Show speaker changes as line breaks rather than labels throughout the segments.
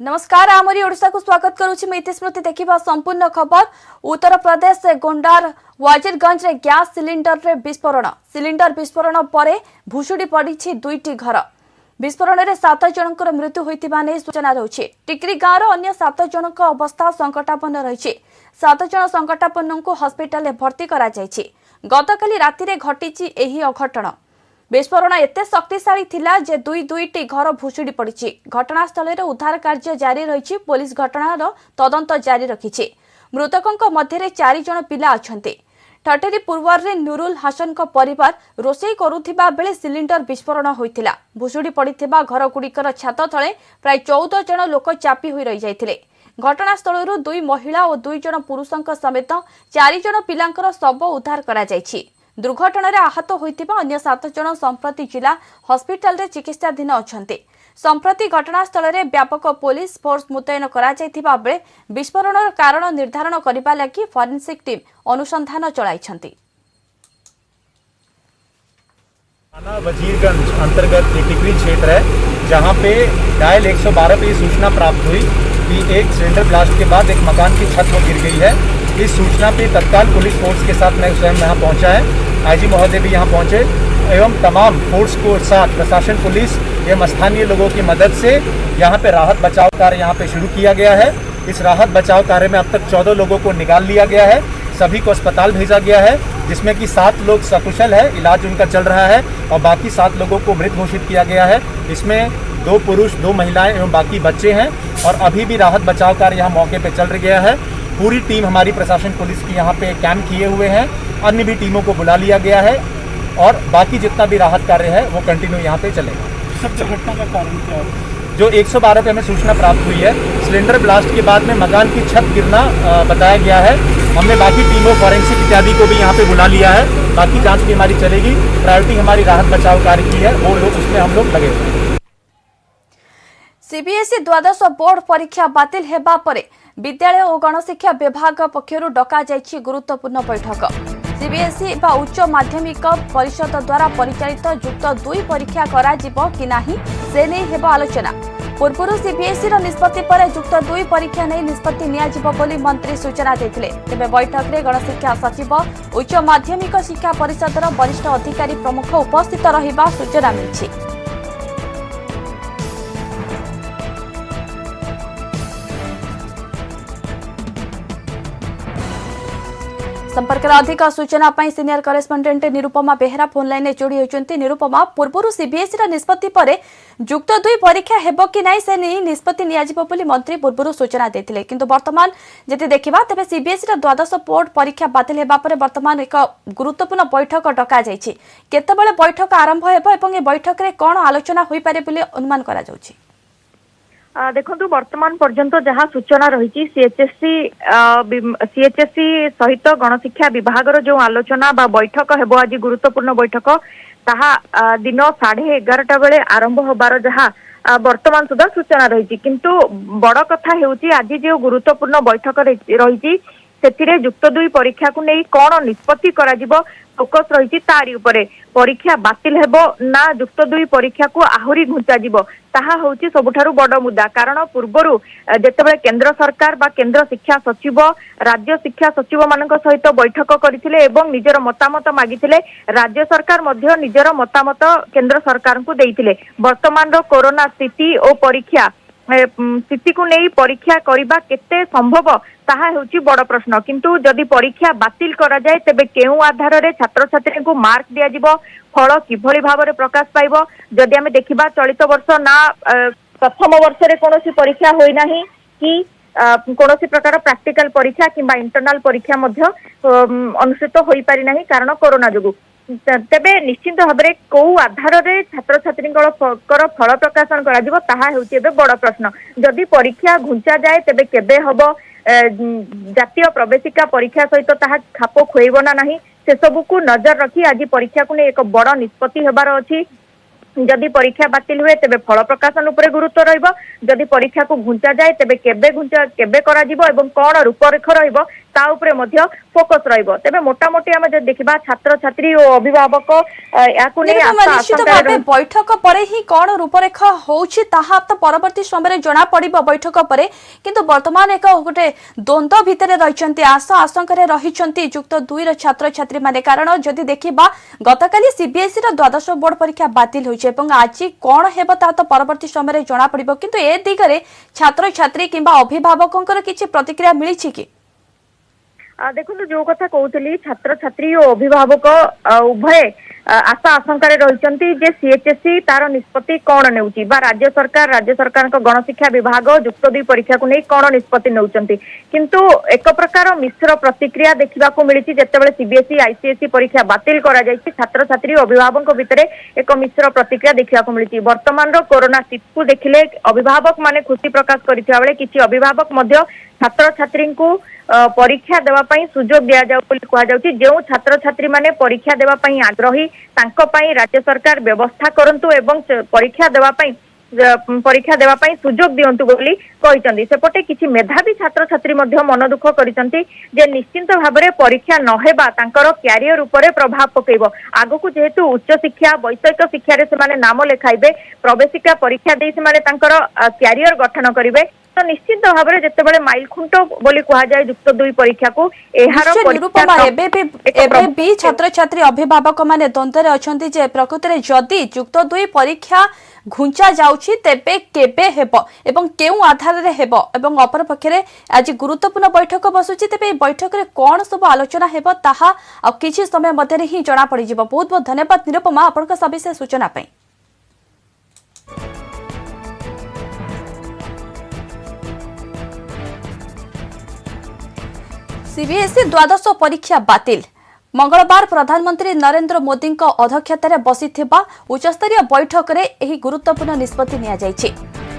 नमस्कार आमरी ओडिशा को स्वागत करुछि मैं स्मृति देखिबा संपूर्ण खबर। उत्तर प्रदेश गोंडार वाजिरगंज रे गैस सिलिंडर रे सिलिंडर विस्फोरण परे भुशुडी पड़ी दुईटी घर। विस्फोरण रे 7 जनकर मृत्यु होइतिबा नै सूचना रहउछि। टिकरी गाँव अन्य 7 जनक अवस्था संकटापन्न रहिछि। 7 जन संकटापन्न को हॉस्पिटल में भर्ती करा जायछि। गतकाली राति रे घटिछि एही अघटन। विस्फोरण एते शक्तिशाली थिला जे दुईटी घर भुशुडी पड़ी। घटनास्थल में उद्धार कार्य जारी रही। पुलिस घटनार तदंत जारी रखिछि। मृतकों मध्य 4 जन पिला अछंती। ठठेरी पूर्वर रे नूरुल हासन को परिवार रोषेई करुथिबा बेले सिलिंडर विस्फोरण होइतिला। भुशुडी पड़िथिबा घर गुड़िकर छात तले प्राय 14 जन लोक चापी होई रही जाइथिले। घटनास्थल 2 महिला और 2 जन पुरुषों समेत 4 जन पिलांकर शव उद्धार करा जाइछि। दुर्घटना रे आहत होइतिबा अन्य 7 जन संप्रति जिला हॉस्पिटल रे चिकित्साधीन अछंती। संप्रति घटनास्थल रे व्यापक पुलिस फोर्स मुतयन करा जायतिबा बेले विस्फोरणर कारण निर्धारण करिबा लागि फोरेंसिक टीम अनुसंधान चलाइछंती।
थाना वजीरगंज अंतर्गत टिकरी क्षेत्र है, जहां पे डायल 112 पे सूचना प्राप्त हुई कि एक सिलेंडर ब्लास्ट के बाद एक मकान की छत वो गिर गई है। इस सूचना पे तत्काल पुलिस फोर्स के साथ मैं स्वयं यहाँ पहुँचा है। आईजी महोदय भी यहाँ पहुँचे एवं तमाम फोर्स को साथ प्रशासन, पुलिस एवं स्थानीय लोगों की मदद से यहाँ पे राहत बचाव कार्य यहाँ पे शुरू किया गया है। इस राहत बचाव कार्य में अब तक 14 लोगों को निकाल लिया गया है। सभी को अस्पताल भेजा गया है, जिसमें कि 7 लोग सकुशल है, इलाज उनका चल रहा है और बाकी 7 लोगों को मृत घोषित किया गया है। इसमें 2 पुरुष, 2 महिलाएं एवं बाकी बच्चे हैं और अभी भी राहत बचाव कार्य यहाँ मौके पे चल गया है। पूरी टीम हमारी प्रशासन पुलिस की यहाँ पे कैंप किए हुए हैं। अन्य भी टीमों को बुला लिया गया है और बाकी जितना भी राहत कार्य है वो कंटिन्यू यहाँ पे चलेगा।
सब घटना का कारण क्या है?
जो 112 पे हमें सूचना प्राप्त हुई है, सिलेंडर ब्लास्ट के बाद में मकान की छत गिरना बताया गया है। हमने बाकी टीमों, फॉरेंसिक इत्यादि को भी यहाँ पे बुला लिया है। बाकी जांच भी हमारी चलेगी। प्रायोरिटी हमारी राहत बचाव कार्य की है, वो लोग उसमें हम लोग लगे हुए हैं।
सीबीएसई द्वादश बोर्ड परीक्षा बातिल हेबा परे विद्यालय और गणशिक्षा विभाग पक्षरु डका जायछि गुरुत्वपूर्ण बैठक। सीबीएसई बा उच्च माध्यमिक परिषद द्वारा परिचालित युक्त 2 परीक्षा करा जिवो कि नाही से नै हेबा आलोचना। पूर्व सीबीएसई निष्पत्ति पर युक्त 2 परीक्षा नहीं निष्पत्ति नियाजिबो बोली मंत्री सूचना देथिले। तेबे बैठक रे गणशिक्षा सचिव, उच्च माध्यमिक शिक्षा परिषदर वरिष्ठ अधिकारी प्रमुख उपस्थित रहिबा सूचना मिलिछि। संपर्क अधिक सूचना senior correspondent Nirupama Behera phone line में जोड़ी होती। निरुपमा, पूर्व सीबीएसई निष्पत्ति पर युक्त 2 परीक्षा हेबो कि नहीं से नहीं निष्पत्ति नियाजिबो बोली मंत्री पूर्व सूचना देथिले, किंतु वर्तमान जति देखिबा तेबे सीबीएसई द्वादश बोर्ड परीक्षा बातिल हेबा परे वर्तमान एक गुरुत्वपूर्ण बैठक डका जायछि। केतेबेले बैठक आरंभ हेबो एवं ए बैठक रे कोन आलोचना होई पारे बोली अनुमान करा जाउछि?
देखो वर्तमान पर्यंत जहाँ सूचना रही सीएचएससी सहित गणशिक्षा विभाग जो आलोचना बा बैठक हेबो आज गुरुत्वपूर्ण बैठक ताहा दिन 11:30 बेले आरंभ होबार जहाँ वर्तमान सुधा सूचना रही। किंतु बड़ कथा हेउची आज जो गुरुत्वपूर्ण बैठक रही सेथिरे युक्त 2 परीक्षा को नहीं कौन निष्पत्ति करा जिवो फोकस रही तारी उपरे। परीक्षा बातिल हेबो ना युक्त 2 परीक्षा को आहुरी घुंचा जिवो ताहा होउची सबुठारु बड़ मुद्दा। कारण पूर्वरु जेतेबेले केंद्र सरकार बा केंद्र शिक्षा सचिव राज्य शिक्षा सचिव मानक सहित बैठक करथिले एवं निजर मतामत मागिथिले। राज्य सरकार मध्य निजर मतामत केंद्र सरकार को देइथिले। वर्तमान रो कोरोना स्थिति और परीक्षा स्थिति को नहीं परीक्षा करबा केते संभव ताहा हेउची बड़ प्रश्न। किंतु जदि परीक्षा बातिल करा जाए तेबे केउ आधार रे छात्र छात्री को मार्क दिया जिवो, फल किभली भाव रे प्रकाश पाइबो। जदि हमें देखिबा चलित वर्ष ना प्रथम वर्ष रे कोनोसी परीक्षा होई नाही कि कोनोसी प्रकार प्रैक्टिकल परीक्षा किंबा इंटरनल परीक्षा मध्य अनुष्ठित होई पारि नाही कारण कोरोना जोगु। तेबे निश्चित भाव में कौ आधार रे छात्र छात्री फल प्रकाशन करा जिवो ताहा हेउची एबे बड़ प्रश्न। जदि परीक्षा घुंचा जाए तेबे केबे हबो जातीय प्रवेशिका परीक्षा सहित ताहा खाप खोइबो ना नाही से सबु को नजर रखी आज परीक्षा को एक बड़ निष्पत्ति हेबार अछि। जदि परीक्षा बातिल हुए तेबे फल प्रकाशन उपरे गुरुत्व रहिबो। जदि परीक्षा को घुंचा जाए तेबे केबे करा जिवो एवं कोन रूपरेख रहिबो ता उपरे मध्य फोकस रहिबो। तेबे मोटामोटी आमे जे देखिबा छात्र छात्री और अभिभावक याकु नै
निश्चित भावे बैठक पर ही कौन रूपरेखा होउछि ताहा तो परवर्ती समय जना पड़िबो बैठक पर, किंतु वर्तमान एक गोटे द्वंद्व भितर रहिछंती आशा आशंका रहिछंती युक्त 2 र छात्र छात्री माने। कारण जदि देखिबा गतकाली सीबीएसई र द्वादश बोर्ड परीक्षा बातिल होइछे एवं आज कौन हेबो ता तो परवर्ती समय जना पड़िबो, किंतु ए दिगरे छात्र छात्री किंबा अभिभावकंकर किछि प्रतिक्रिया मिलिछि कि?
देखो जो कथा कहूली छात्र छात्री और अभिभावक उभय आशा आशंका रही सीएचएसई तार निष्पत्ति कौन नेउची बा राज्य सरकार गणशिक्षा विभाग युक्त 2 परीक्षा को नहीं कौन निष्पत्ति नेउचंती। किंतु एक प्रकार मिश्र प्रतिक्रिया देखा मिली जितेबाला सीबीएसई आईसीएसई परीक्षा बातिल करा जायछि छात्र छात्री और अभिभावक भितर एक मिश्र प्रतिक्रिया देखा मिली। वर्तमान कोरोना स्थिति को देखिले अभिभावक माने खुशी प्रकाश करथिबा बेले किछि अभिभावक मध्य छात्र छात्री को परीक्षा देवाई सुजोग दि जाऊँगी। जो छात्र छात्री माने परीक्षा देवाई आग्रही तांको पई राज्य सरकार व्यवस्था करंतु एवं परीक्षा देवाई सुजोग दियंतु बोली कहिसंती। सेपटे किछि मेधावी छात्र छात्री मध्य मन दुख करिसंती जे निश्चिंत भाबरे परीक्षा नहेबा तांकर क्यारियर उपरे प्रभाव पकेइबो। आगकु जेहेतु उच्च शिक्षा वैषयिक शिक्षा रे से माने नाम लेखाइबे प्रवेशिका परीक्षा देइ से माने तांकर क्यारियर गठन करिवे, तो निश्चित भाव में जितेबाला माइल खुंट बोली कहा जाए युक्त 2 परीक्षा को
एबे छात्र छात्री अभिभावक माने द्वंद्व अछंती जे प्रकृति रे जदि युक्त 2 परीक्षा घुंचा जाउछि तेबे केबे हेबो एवं केउ आधार रे हेबो एवं अपर पक्षरे आज गुरुत्वपूर्ण बैठक बसुछि तेबे बैठक रे कोन सब आलोचना हेबो ताहा आ किछि समय मध्ये ही जणा पड़ि जिवो। बहुत बहुत धन्यवाद निरुपमा आपनका सविशेष सूचना पई। सीबीएसई द्वादश परीक्षा बातिल। मंगलवार प्रधानमंत्री नरेंद्र मोदी अध्यक्षतार बसिथिबा उच्चस्तरीय बैठक में यह गुरुत्वपूर्ण निष्पत्ति निया जायछि।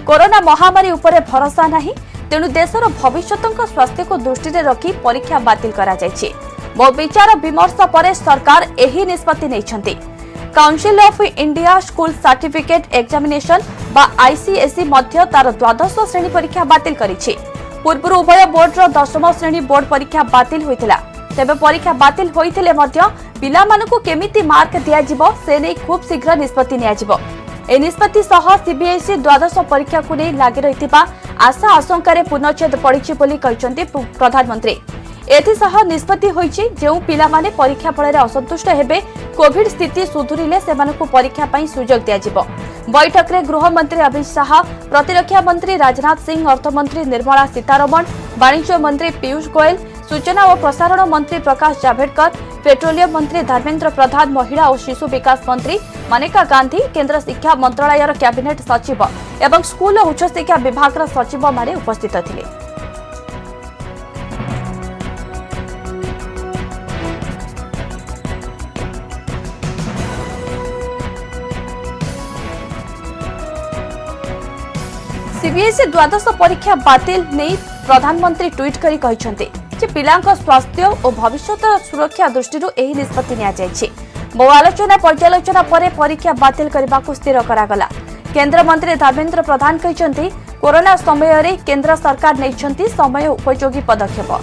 कोरोना महामारी उपरे भरोसा नहीं, तेणु देशर भविष्यत स्वास्थ्य को दृष्टि रखी परीक्षा बातिल करा जायछि। बहु विचार विमर्श पर सरकार यही निष्पत्ति नैछंती। Council of India school certificate examination बा आईसीएसई मध्य तार द्वादश श्रेणी परीक्षा बातिल करिछि। पूर्व उभय बोर्डर 10म श्रेणी बोर्ड परीक्षा बातिल होइतिला। तेबे परीक्षा बातिल होइतिले मध्य पिलामानकु केमिति मार्क दियाजिबो से नै खूब शीघ्र निष्पत्ति नियाजिबो। ए निष्पत्ति सह सीबीएसई द्वादश परीक्षा को नै लागि रहितिबा आशा आशंका रे पूर्णच्छेद पड़िछि बोली कहिसंती प्रधानमंत्री। एथिसह निष्पत्ति होइछि जेउ पिलामाने परीक्षा फଳରେ असंतुष्ट हेबे कोविड स्थिति सुधुरिले सेमानकु परीक्षा पई सुजोग दियाजिबो। बैठक रे गृह मंत्री अमित शाह, प्रतिरक्षा मंत्री राजनाथ सिंह, अर्थमंत्री निर्मला सीतारमण, वाणिज्य मंत्री पीयूष गोयल, सूचना और प्रसारण मंत्री प्रकाश जावड़ेकर, पेट्रोलियम मंत्री धर्मेंद्र प्रधान, महिला और शिशु विकास मंत्री मनेका गांधी, केंद्र शिक्षा मंत्रालय कैबिनेट सचिव एवं स्कूल और उच्च शिक्षा विभाग सचिव माने उपस्थित थिले। सीबीएसई द्वादश परीक्षा बातिल नहीं प्रधानमंत्री ट्वीट करी कहिसंते जे पिलांक स्वास्थ्य और भविष्यत सुरक्षा दृष्टि एही निष्पत्ति निया जायछि। बहु आलोचना पर्यालोचना पर परीक्षा बातिल करबाकू स्थिर करागला। केंद्र मंत्री धर्मेंद्र प्रधान कहिसंते कोरोना समय रे केंद्र सरकार नैछंती समय उपयोगी पदक्षेप।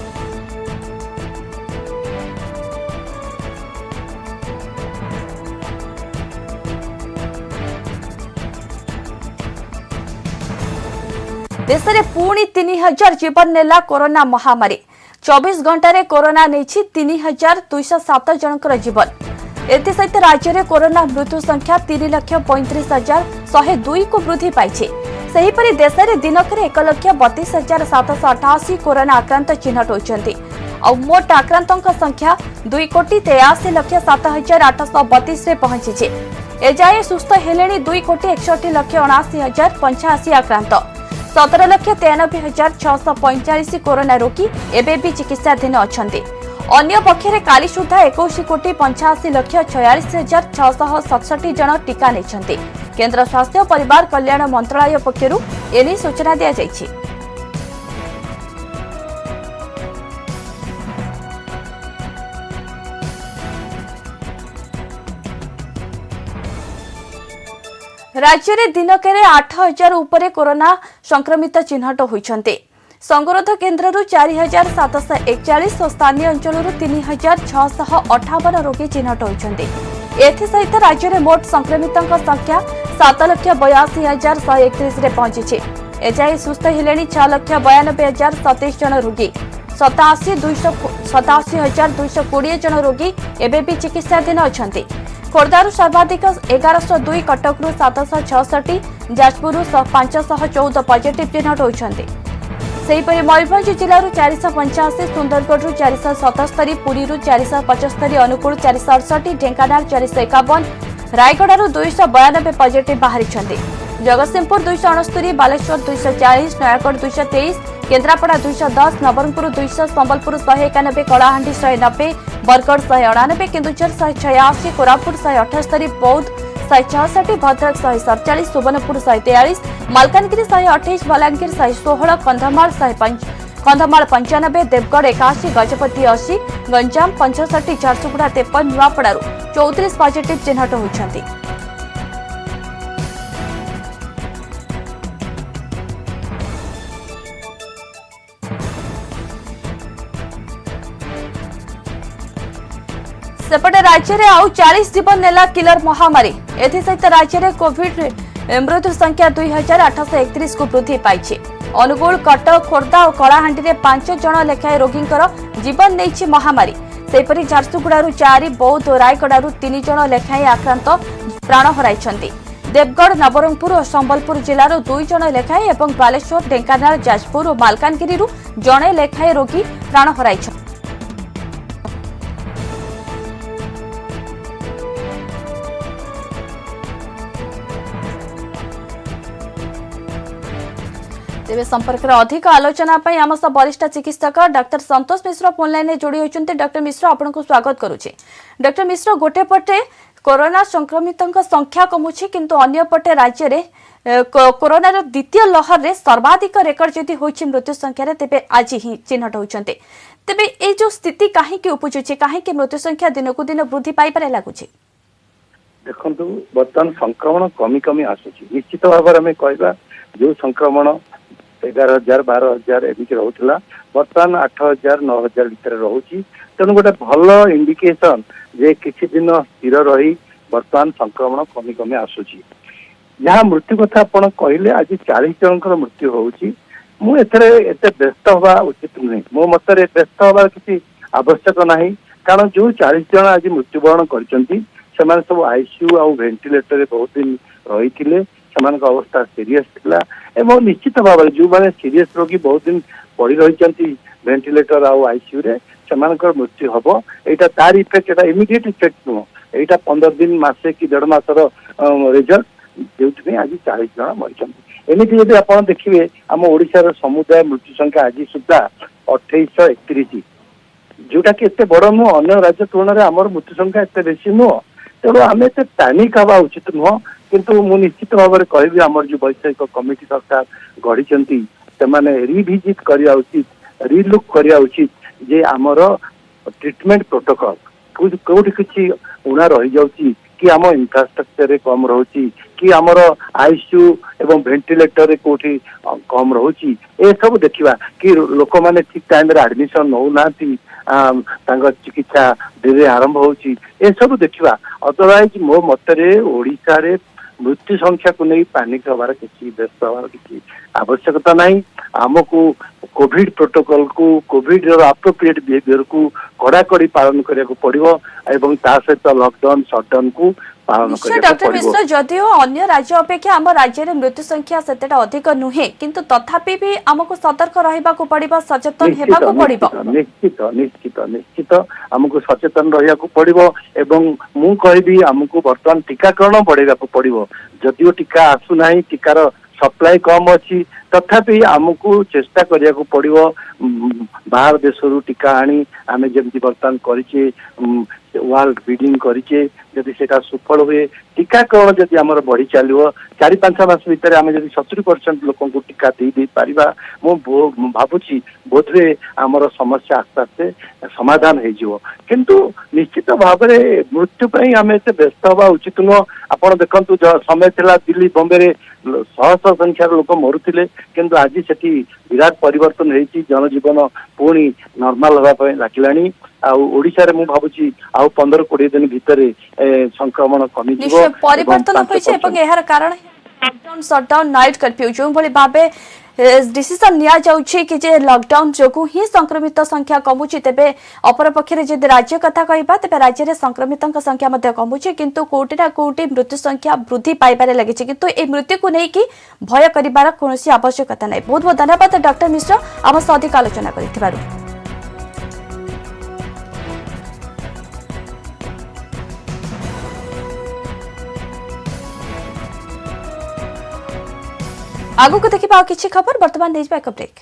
देश में पुणी 3000 जीवन नेला कोरोना महामारी। 24 घंटा रे कोरोना नेछि 3207 जनकर जीवन। एथि सहित राज्य में कोरोना मृत्यु संख्या 3,35,102 को वृद्धि पाइछि। सेहीपरि देश में दिनक 1,32,788 कोरोना आक्रांत चिन्हट होइछन्ति। और मोट आक्रांतों संख्या 2,83,07,832 रे पहुंची। एजाए सुस्थ हेलेनी 2,61,79,085 आक्रांत। 17,93,645 कोरोना रोगी एबे भी चिकित्साधीन अछंती। अन्य पक्षरे काली सुधा 21,85,46,667 जन टीका नेछंती। केंद्र स्वास्थ्य और परिवार कल्याण मंत्रालय पक्षरु एनी सूचना दिया जायछि। राज्य में दिनक 8,000 उपरे कोरोना संक्रमित चिन्हट होइछन्ते। संगरोध केन्द्र 4741 और स्थानीय अंचल 3658 रोगी चिन्हट होती। एसहित राज्य में मोट संक्रमितों संख्या 7,82,131 पहुंची। एजाए सुस्थ हेले 6,92,027 जन रोगी। 87,220 जन रोगी एबे भी चिकित्साधीन अच्छा। खोर्धारू सर्वाधिक 1102, कटकू 766, जाजपुर 514 पॉजिटिव चिन्हट होती। सेहीपरि मयूरभंज जिलूर 485, सुंदरगढ़ 477, पुरी 475, अनुगुल 468, ढेंकानाल 451, रायगड़ू 292 पॉजिटिव बाहरी। जगतसिंहपुर 269, बालेश्वर 240, नयागढ़ 223, केन्द्रापड़ा 210, नवरंगपुर 200, संबलपुर 191, कलाहांडी 190, बरगढ़ 198, केन्दुझर 186, कोरापुट 178, बौद्ध 166, भद्रक 147, सुवर्णपुर 143, मालकानगिरी 128, बलांगीर 116, कंधमाल 95, देवगढ़ 81, गजपति 80, गंजाम 65, झारसुगुड़ा 53, नुआपड़ारू 34 पॉजिटिव चिन्हट होती। सेपटे राज्य में आउ 40 जीवन नेला किलर महामारी। एसहित राज्य में कोविड मृत्यु संख्या 2831 को वृद्धि पाई। अनुगुल, कटक, खोर्धा और कलाहांडी में 5 जन लेखाएं रोगी जीवन नहीं महामारी। सेपरी झारसुगुड़ारू 4, बौद्ध और रायगड़ारू 3 जन लेखाएं आक्रांत प्राण हराई। देवगढ़, नवरंगपुर और संबलपुर जिलार 2 जन लेखाएं और बालेश्वर, ढेंकानाल, जाजपुर और मालकानगिरी जड़े लेखाएं रोगी प्राण हराई। तेज संपर्क में अधिक आलोचना आम सह वरिष्ठ चिकित्सक डाक्टर संतोष मिश्र फोन लाइन जोड़ी होती। डाक्टर मिश्र आपको स्वागत करुचे। डाक्टर मिश्र, गोटे पटे कोरोना संक्रमितों संख्या कमुची किंतु अन्य पटे राज्य में कोरोना द्वितीय लहर में सर्वाधिक रेकर्ड जदि होची मृत्यु संख्या तेबे आज ही चिन्हट होती। तेबे ये जो स्थिति कहीं उपजुची, कहीं मृत्यु संख्या दिन को दिन वृद्धि पाइबार लगुच?
देखु बर्तमान संक्रमण कमी कमी आसूची। निश्चित भाव में कहवा जो संक्रमण 11,000 12,000 एमती रोला बर्तमान 8,000 9,000 भितर रोचे। तेणु गोटे भल इंडिकेशन जे किसी दिन स्थिर रही बर्तमान संक्रमण कमी कमी आसूची। जहाँ मृत्यु कथा आप कहले आज 40 जनकर मृत्यु होउची। मु एते व्यस्त हवा उचित नुहे। मो मतरे व्यस्त हवा किसी आवश्यक नहीं, कारण जो 40 जन आज मृत्युवरण करछंती सेमान सब आईसीयू आ वेंटिलेटर बहुत दिन रही अवस्था सीरीयस थिला। एवं निश्चित भाव में जो मैंने सीरीयस रोगी बहुत दिन पड़ी रही वेंटिलेटर आउ आईसीयू रे सेमानकर मृत्यु हम। यहाँ तार इफेक्ट एटा इमिडिएट इफेक्ट नुह, यहाँ 15 दिन मासे कि 1.5 मासर रिजल्ट जो आज 40 जन मरी। एमती जब आप देखिए आम ओडिशार समुदाय मृत्यु संख्या आज सुधा 2831, जोटा कि एत बड़ नुह। अन्य राज्य तुलन में आम मृत्यु संख्या एत बेसी नुह। तेणु आम एत पैनिक हवा उचित नुह। किंतु मु निश्चित भाव में कहबी आमर जो वैषयिक कमिटी सरकार गढ़ी से रिविजिट करवा उचित, रिलुक करवा उचित जे आमर ट्रिटमेंट प्रोटोकॉल कौटी किसी उणा रही जाउची कि आम इंफ्रास्ट्रक्चर कम रोची कि आमर आईसीयू एवं वेंटिलेटर कौटी कम रोची। ए सब देखा कि लोक मैंने ठीक टाइम एडमिशन नौ ना चिकित्सा डेरे आरंभ होची। ए सब देखा। अदरवाइज मो मतरे ओडिशा रे मृत्यु संख्या को नहीं पैनिक हमार किसी व्यस्त हमार किसी आवश्यकता नहीं। आमको कोविड प्रोटोकॉल को कोविड अप्रोप्रिएट बिहेवियर को कड़ाकड़ी पालन करने पड़ो एवं ता सहित लॉकडाउन शटडाउन को पालन
डॉक्टर मिश्र, जदियो अन्य राज्य अपेक्षा आम राज्य में मृत्यु संख्या सेतेटा अधिक नुहे किंतु तथापि भी आमको सतर्क रहिबा को पड़िबो, सचेतन हेबा को पड़िबो।
निश्चित निश्चित निश्चित आमको सचेतन रहिया को पड़िबो। एवं मु कहबी आमको वर्तमान टीकाकरण बढ़ेगा को पड़िबो। जदियो टीका आसु नाही, टीकार सप्लाई कम अच्छी, तथापि आमको चेष्टा करिया को पड़िबो। बाहर देशरू टीका आनी आमे जेमती बर्तमान करिचे वर्ल्ड बिडिंग करिचे, जदि सेटा सफल हुए टीकाकरण जदि आमर बढ़ी चलो 4-5 मास भितर आम जब 70% लोक टीका दे पारिबा मु भावुची बोधे आमर समस्या आस्ते आस्ते समाधान हो। किंतु निश्चित भाव में मृत्यु पर आम एत व्यस्त हवा उचित नुह। आप देखु समय थिला दिल्ली बॉम्बे रे 100 संख्यार लोक मरुथिले, किंतु आज सेठी विराट परिवर्तन होती जनजीवन पुणी नॉर्मल हवा लागिलानी ओडिशा रे मु भाबुची आउ 15-20 दिन भितर संक्रमण कमी
निश्चय परिवर्तन होइছে এবং এর কারণ लॉकडाउन शटडाउन नाइट कर्फ्यू जो भली भाबे डिसीजन निया जाउछि कि जे लॉकडाउन जोगु ही संक्रमित संख्या कमुछि तेबे अपर पक्षरे जे राज्य कथा कहबा तेबे राज्य रे संक्रमितक संख्या मध्ये कमुछि किंतु कोटि ना कोटि मृत्यु संख्या वृद्धि पाइबारे लागिछि किंतु ए मृत्यु को नै कि भय करिबार कोनोसी आवश्यकता नै। बहुत बहुत धन्यवाद डॉक्टर मिश्र आम सह अधिक आलोचना करिथिबारु। आगु को देखिबा किछि खबर वर्तमान देजबा एक ब्रेक।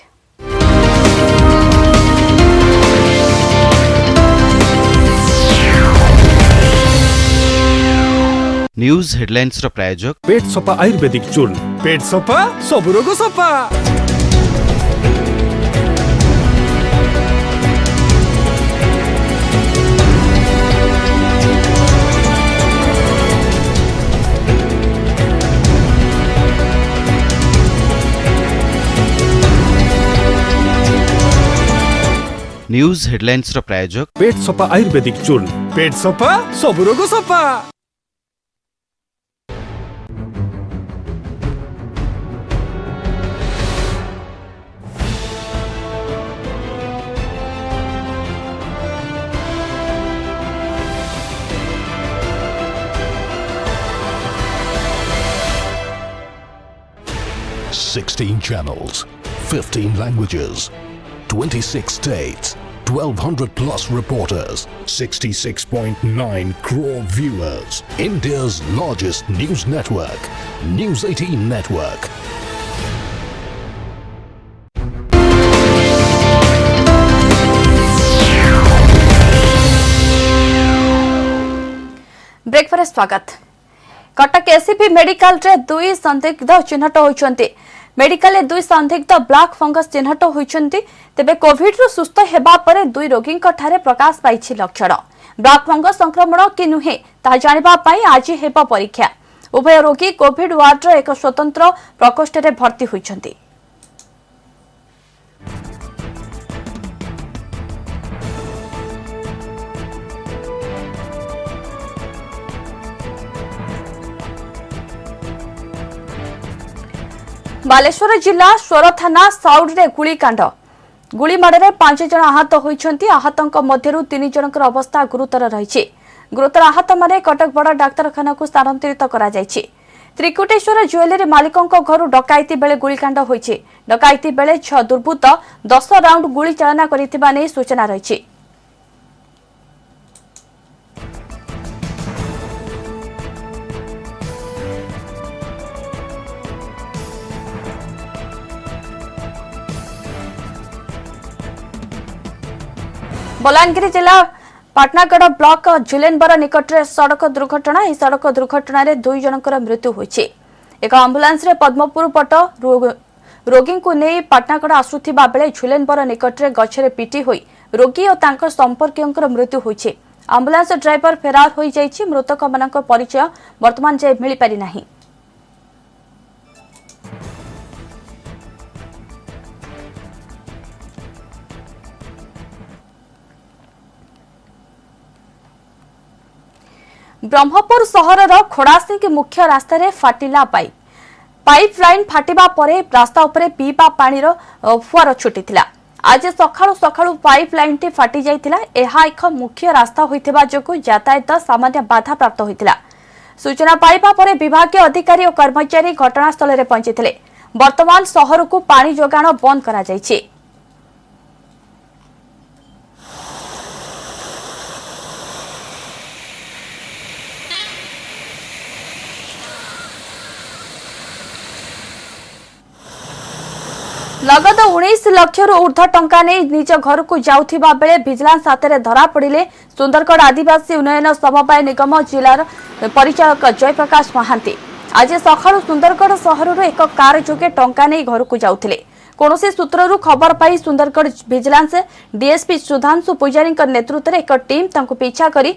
न्यूज हेडलाइंस रो प्रायोजक
पेट सफा आयुर्वेदिक चूर्ण पेट सफा सब रोग सफा।
न्यूज हेडलाइंस रो प्रायोजक
पेट सफा आयुर्वेदिक चूर्ण पेट सफा सब रोग सफा।
Sixteen channels, 15 languages, 26 states, 1,200 plus reporters, 66.9 crore viewers. India's largest news network, News 18 Network.
Break पर स्वागत। कटक एसीपी मेडिकल रे 2 संदिग्ध चिन्हट होइछन्ते। मेडिकल रे 2 संदिग्ध ब्लैक फंगस चिन्हट होइछन्ते। तेबे कोविड रो सुस्थ हेबा परे 2 रोगींक ठारे प्रकाश पाइछि लक्षण। ब्लैक फंगस संक्रमण कि नुहे ता जानिबा पई आज हेबा परीक्षा। उभय रोगी कोविड वार्ड रो एक स्वतंत्र प्रकोष्ठ रे भर्ती होइछन्ते। बालेश्वर जिला स्वर थाना साउड रे गुलिकांड गुलिमाड़े 5 जन आहत होइछन्ति। आहतंक मध्यरु 3 जनकर अवस्था गुरुतर रहिछि। गुरुतर आहत माने कटक बड़ डाक्तरखाना को स्थानांतरित करा जायछि। त्रिकुटेश्वर ज्वेलरी मालिकंक घरु डकायती बेले गुलिकांड होइछि। डकायती बेले 6 दुर्बृत्त 10 राउंड गुली चालना करिथिबा नै सूचना रहिछि। बलांगीर जिला पाटनागढ़ ब्लॉक झुलेनबर निकट में सड़क दुर्घटना। इस सड़क दुर्घटना रे 2 जनकर मृत्यु होइछि। एक एम्बुलेंस रे पद्मपुर पट रोगी को नहीं पाटनागढ़ आसुथिबा बेले झुलेनबर निकट में गछरे पिटी होई रोगी और तांकर संपर्कीयंकर मृत्यु होइछि। एम्बुलेंस ड्राइवर फेरार होई जाइछि। मृतक मानक परिचय वर्तमान जाय मिलि पारि नाही। ब्रह्मपुर सहरर खोड़ासिंग मुख्य रास्तार फाटिला पाइप लाइन फाटिबा परे रास्ता उपरे पीवा पानी फुआर छुटीथिला। आज सकाळु सकाळु पाइप लाइन टी फाटी जाइथिला। एहा एक मुख्य रास्ता होइथिबा जोगु यातायात सामान्य बाधा प्राप्त होइथिला। सूचना पाइबा परे विभागीय अधिकारी और कर्मचारी घटनास्थल रे पहुंचीथिले। वर्तमान सहर को पानी जोगाण बंद करा जाइछि। लगद 19 लाख ऊर्ध्व टंका नहीं निज घर को जाउथिबा बेले विजिलेंस हाथ में धरा पड़े सुंदरगढ़ आदिवासी उन्नयन समवाय निगम जिलार परिचालक जयप्रकाश महांती। आज सकाळु सुंदरगढ़ सहर एक कार जोगे टंका नहीं घर को जाउथिले। कोनोसी सूत्ररु खबर पाई सुंदरगढ़ विजिलेंस डीएसपी सुधांशु पुजारी नेतृत्व में एक टीम तांको पीछा करी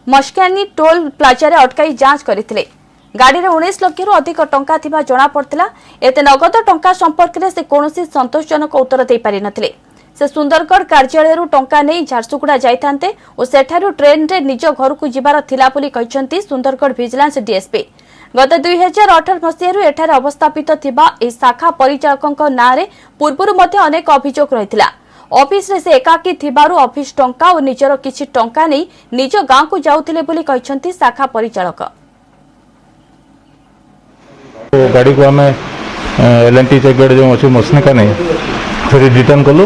मस्कानी टोल प्लाजा रे अटकाई जांच करथिले। गाड़ी में 19 लाख रु अधिक टंका थिबा जणा पड़तिला। एते नगद टंका संपर्क में से कौनसी संतोषजनक उत्तर दे पारि नथिले। से सुंदरगढ़ कार्यालय टंका नहीं झारसुगुड़ा जाइथांते और सेठारु ट्रेन रे निज घर को जिबार थिला बोली कहिसंती सुंदरगढ़ विजिलेंस डीएसपी। गत 2018 मसीह एठार अवस्थापित थिबा ए शाखा परिचालक नाँ रे पूर्वरु मध्य अनेक अभियोग रहिथिला। ऑफिस रे से एकाकी थिबारु ऑफिस टंका और निजर किछि टंका नहीं निज गांव को जाउथिले बोली कहिसंती शाखा परिचालक।
गाड़ी को आम एल&टी चेकगेट जो अच्छे मशीन का नहीं फिर रिटर्न कलु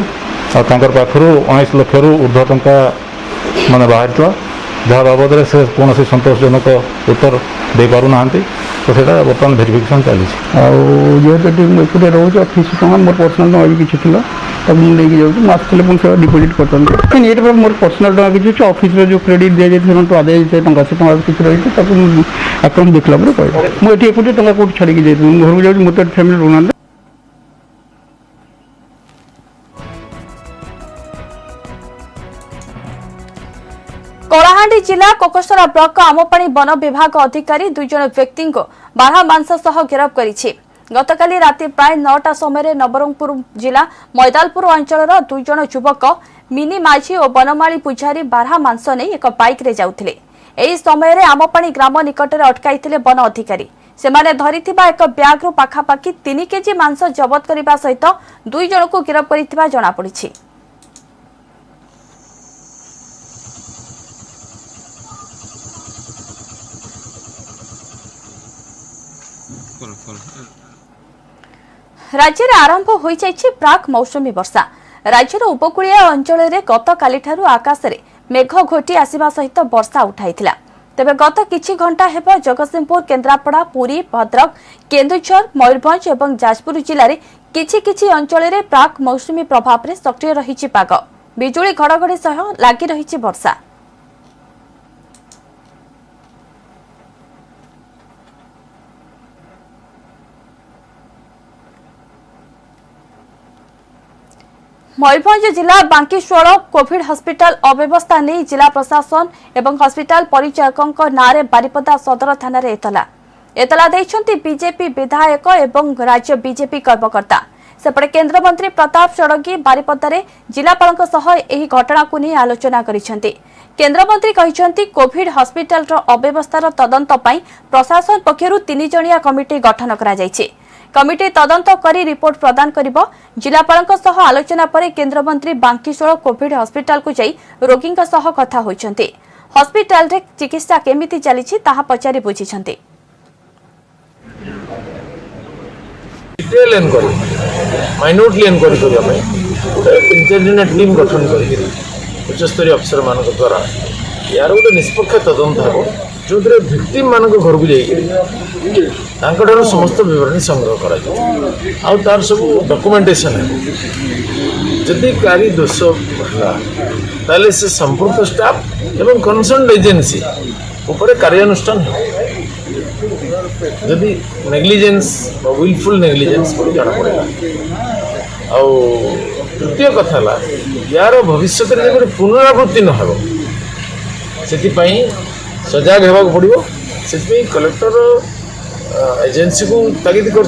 और पाखर 19 लाख रु ऊर्ध्व टंका माने बाहर जहाँ बाबद से कौन संतोषजनक उत्तर दे पार ना तो सीटा बर्तमान भेरिफिकेसन चली
जेहेतु रोज अफिश टंका मोर पर्सनाल किसी थी मुझे जाऊँ आसते पुणी डिपोजिट करते ये मोर पर्सनाल टंका किसी ऑफिस जो क्रेडिट दी जाए तो आदाय टंका से टंका किसी रही आकाउंट देखला कह मुझे एकुटे टंका कौट छाड़ी जाइए घर को जाऊँ मत फैमिली रोना।
कलाहांडी जिला कोकसरा ब्लॉक आमपाणी वन विभाग अधिकारी 2 जन व्यक्ति को बारहा मांस सह गिरफ्त करिछि। गतकाली राति प्राय 9टा समय नवरंगपुर जिला मैदालपुर अंचल 2 जन युवक मिनी माझी और बनमाली पुजारी बारहा मांस नहीं एक बाइक रे जाउथिले। एही समय आमपाणी ग्राम निकट में अटकाइथिले वन अधिकारी। सेमाने धरिथिबा एक ब्याग रु पाखापाखि 3 केजी मांस जबत करने सहित 2 जन को गिरफ्त करिथिबा जणा पड़िछि। राज्य में आरंभ हो जाइछि प्राक मौसमी वर्षा। राज्यर उपकूलीय अंचल में गतकाली आकाश में मेघ घोटी आसिबा सहित वर्षा उठाइथिला। तेबे गत किछि घंटा हेब जगतसिंहपुर, केन्द्रापड़ा, पुरी, भद्रक, केन्दुझर, मयूरभंज और जाजपुर जिले में किछि अंचल में प्राक मौसमी प्रभाव में सक्रिय रहिछि पाग। बिजुली घड़घड़ी सह लागि रहिछि वर्षा। मयूरभंज जिला बांकीश्वर कोविड हॉस्पिटल अव्यवस्था नहीं जिला प्रशासन एवं हॉस्पिटल परिचालक नारे बारिपदा सदर थाना एतला दैछंती बीजेपी विधायक एवं राज्य बीजेपी कर्मकर्ता। सेपटे केन्द्रमंत्री प्रताप षडंगी बारिपदारे जिलापालक सह एही घटना को नहीं आलोचना करिसेंती। केन्द्रमंत्री कहिसेंती कोविड हॉस्पिटल अव्यवस्थार तदंत पई प्रशासन पक्षरु 3 जणिया कमिटी गठन करा जायछि। कमिटी तदंत करी रिपोर्ट प्रदान करिबो। जिलापालक सह आलोचना पर केन्द्रमंत्री बांकीश्वर कोविड हॉस्पिटल को जाई रोगी सह कथा होइछंती। हॉस्पिटल रे चिकित्सा केमिति चलीछि ताहा पचारि बुझिछंती।
डिटेल एनक्वायरी माइन्यूटली एनक्वायरी करिया पे इंटेलिजेंट टीम गठन करी उच्चस्तरीय अफसर मान द्वारा यार गोटे निष्पक्ष तदंत हो जो भिक्टिम मान घर को जाकर समस्त विवरणी संग्रह कर तार सब डॉक्यूमेंटेशन है। जदि कारी दोष है से संपूर्ण स्टाफ एवं कनसर्न एजेंसी ऊपर कार्यानुष्ठान हो। जदि नेग्लिजेंस विलफुल नेग्लिजेंस जना पड़ेगा। तृतीय कथा यार भविष्य में पुनरावृत्ति न हो से सजग होगा पड़ो से कलेक्टर एजेंसी को तागिद कर।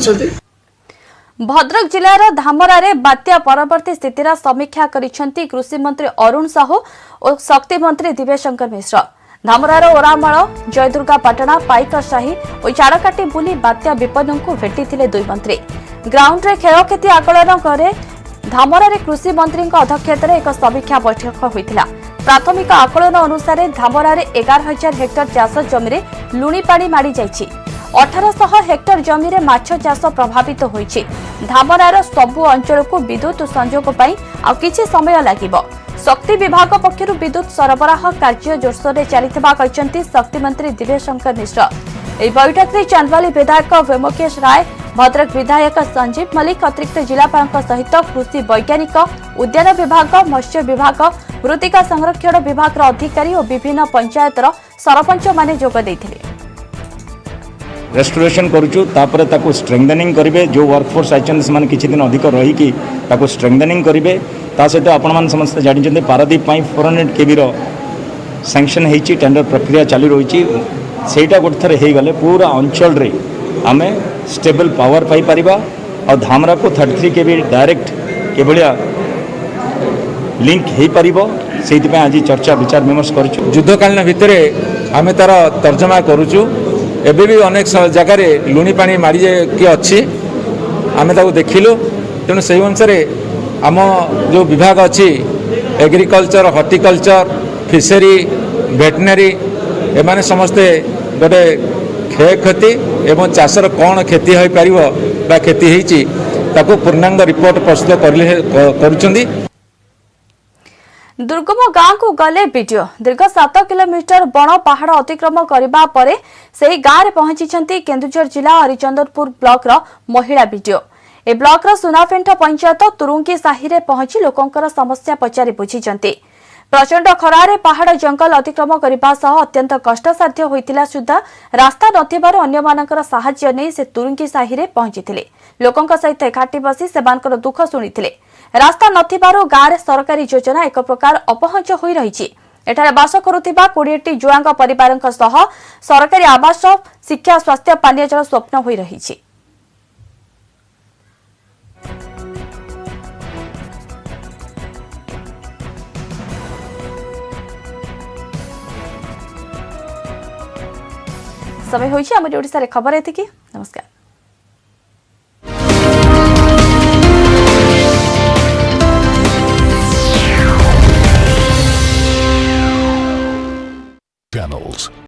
भद्रक जिलार धामरारे बात्या परवर्ती स्थितिर समीक्षा करिसेंती कृषि मंत्री अरुण साहू और शक्ति मंत्री दिव्यशंकर मिश्र। धामरार ओरामाल, जयदुर्गा पाटना, पाइकरसाही और चाड़काटी बुली बात्या विपन्न को भेटी दुई मंत्री। ग्राउंड रे क्षयक्षति आकलन करे धामरारे कृषि मंत्री अध्यक्षतार एक समीक्षा बैठक होइथिला। प्राथमिक आकलन अनुसार धामरारे 11,000 हेक्टर चाष जमी लुणी पानी माड़ी जाइछि। 1800 हेक्टर जमी रे माछ चाष प्रभावित होइछि। धामरार सबु अंचल को विद्युत संयोग पाई आ किछि समय लागिबो। शक्ति विभाग पक्षरु विद्युत सरबराह कार्य जोरसोर चलिथिबा कहिसंती शक्ति मंत्री दिव्यशंकर मिश्र। एही बैठक रे चांदवाली विधायक वेमकेश राय, भद्रक विधायक संजीव मलिक, अतिरिक्त जिलापाल सहित कृषि वैज्ञानिक, उद्यान विभाग, मत्स्य विभाग, मृत्तिका संरक्षण विभाग अधिकारी और विभिन्न पंचायतर सरपंच माने जोग दैथिले।
रेस्टोरेशन करूँ तापर स्ट्रेंथनिंग करेंगे। जो वर्कफोर्स आइछन से किसी दिन अधिक रहीकि स्ट्रेंथनिंग करेंगे। ता सहित आपण मैंने समस्त जानते पारादीप 400 केवी सैंक्शन होती टेंडर प्रक्रिया चालू रही। ସେଇଟା ଗୋଟେ ଥର ହେଇଗଲେ ପୁରା ଅଞ୍ଚଳରେ ଆମେ ଷ୍ଟେବଲ୍ ପାୱାର ପାଇପାରିବା ଆଉ ଧାମରାକୁ 33 KV ଡାଇରେକ୍ଟ କିଭଳିଆ ଲିଙ୍କ୍ ହେଇପାରିବ ସେଇଥିପାଇଁ ଆଜି ଚର୍ଚ୍ଚା ବିଚାର ବିମର୍ଶ କରୁଛୁ।
ଯୁଦ୍ଧକାଳୀନ ଭିତରେ ଆମେ ତାର ତର୍ଜମା କରୁଛୁ। ଏବେ ବି ଅନେକ ଜାଗାରେ ଲୁଣି ପାଣି ମାଡ଼ିକି ଅଛି, ଆମେ ତାକୁ ଦେଖିଲୁ। ତେଣୁ ସେହି ଅନୁସାରେ ଆମ ଯେଉଁ ବିଭାଗ ଅଛି एग्रीकल्चर हर्टिकल्चर फिशरी भेटनेरी एमाने समस्ते गोटे क्षयक्षति एवं चाषर कौन क्षति हो पार बा क्षति होती पूर्णांग रिपोर्ट प्रस्तुत करुछंदी।
दुर्गम गांव को गले वीडियो दीर्घ 7 किलोमीटर बण पहाड़ अतिक्रम करने पर से गांव में पहुंची केन्दुझर जिला हरिचंदनपुर ब्लॉक रो महिला वीडियो ए ब्लॉक रो सुनाफेंठ पंचायत तुरुंगी साहि रे पहुंची लोकंकर समस्या पचारि बुझिचंती। प्रचंड खरारे पहाड़ जंगल अतिक्रम करने सह अत्यंत कष्टसाध्य होइतिला सुद्धा रास्ता नथिबार अन्य मानकर सहाय्य नै से तुरुंगी साहि रे पहुंचीथिले। लोकंक सहित एकाठी बसी सेमानकर दुख शुणिथिले। रास्ता नथिबारो गाँव रे सरकारी योजना एक प्रकार अपहंच होई रहिछि। एठारे बास करुथिबा 20टी जुआंग परिवारक सह सरकारी आवास शिक्षा स्वास्थ्य पानीय जल स्वप्न होई रहिछि। समय होइछि हमर ओडिसा रे खबर एतिकी। नमस्कार।
Channels